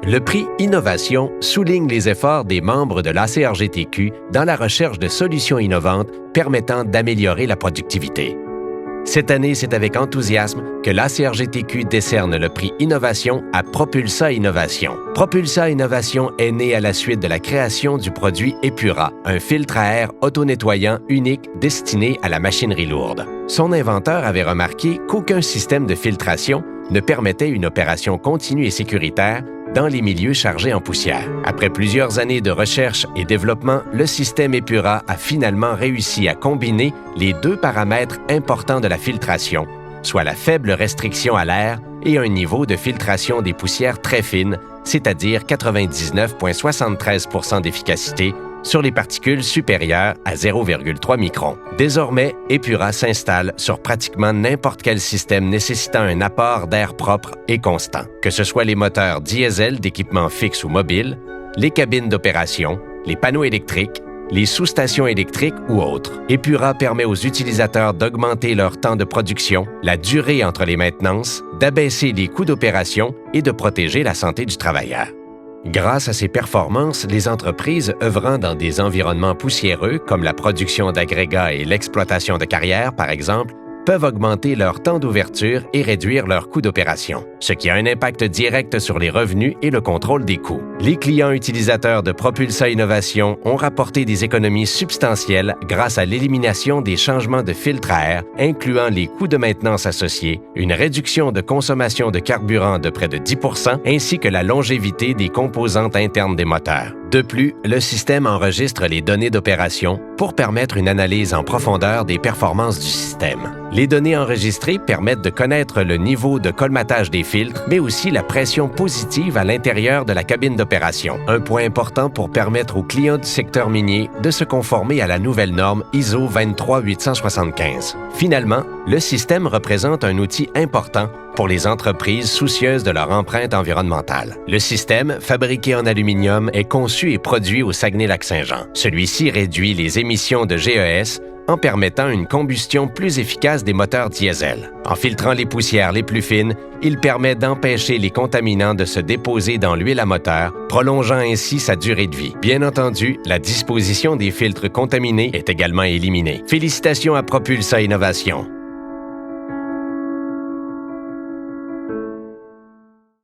Le prix Innovation souligne les efforts des membres de l'ACRGTQ dans la recherche de solutions innovantes permettant d'améliorer la productivité. Cette année, c'est avec enthousiasme que l'ACRGTQ décerne le prix Innovation à Propulsa Innovation. Propulsa Innovation est né à la suite de la création du produit Epura, un filtre à air auto-nettoyant unique destiné à la machinerie lourde. Son inventeur avait remarqué qu'aucun système de filtration ne permettait une opération continue et sécuritaire dans les milieux chargés en poussière. Après plusieurs années de recherche et développement, le système Epura a finalement réussi à combiner les deux paramètres importants de la filtration, soit la faible restriction à l'air et un niveau de filtration des poussières très fines, c'est-à-dire 99,73 % d'efficacité sur les particules supérieures à 0,3 microns. Désormais, Epura s'installe sur pratiquement n'importe quel système nécessitant un apport d'air propre et constant, que ce soit les moteurs diesel d'équipements fixes ou mobiles, les cabines d'opération, les panneaux électriques, les sous-stations électriques ou autres. Epura permet aux utilisateurs d'augmenter leur temps de production, la durée entre les maintenances, d'abaisser les coûts d'opération et de protéger la santé du travailleur. Grâce à ces performances, les entreprises œuvrant dans des environnements poussiéreux, comme la production d'agrégats et l'exploitation de carrières, par exemple, peuvent augmenter leur temps d'ouverture et réduire leurs coûts d'opération, ce qui a un impact direct sur les revenus et le contrôle des coûts. Les clients utilisateurs de Propulsa Innovation ont rapporté des économies substantielles grâce à l'élimination des changements de filtre à air, incluant les coûts de maintenance associés, une réduction de consommation de carburant de près de 10 % ainsi que la longévité des composantes internes des moteurs. De plus, le système enregistre les données d'opération pour permettre une analyse en profondeur des performances du système. Les données enregistrées permettent de connaître le niveau de colmatage des filtres, mais aussi la pression positive à l'intérieur de la cabine d'opération. Un point important pour permettre aux clients du secteur minier de se conformer à la nouvelle norme ISO 23875. Finalement, le système représente un outil important pour les entreprises soucieuses de leur empreinte environnementale. Le système, fabriqué en aluminium, est conçu et produit au Saguenay-Lac-Saint-Jean. Celui-ci réduit les émissions de GES en permettant une combustion plus efficace des moteurs diesel. En filtrant les poussières les plus fines, il permet d'empêcher les contaminants de se déposer dans l'huile à moteur, prolongeant ainsi sa durée de vie. Bien entendu, la disposition des filtres contaminés est également éliminée. Félicitations à Propulsa Innovation.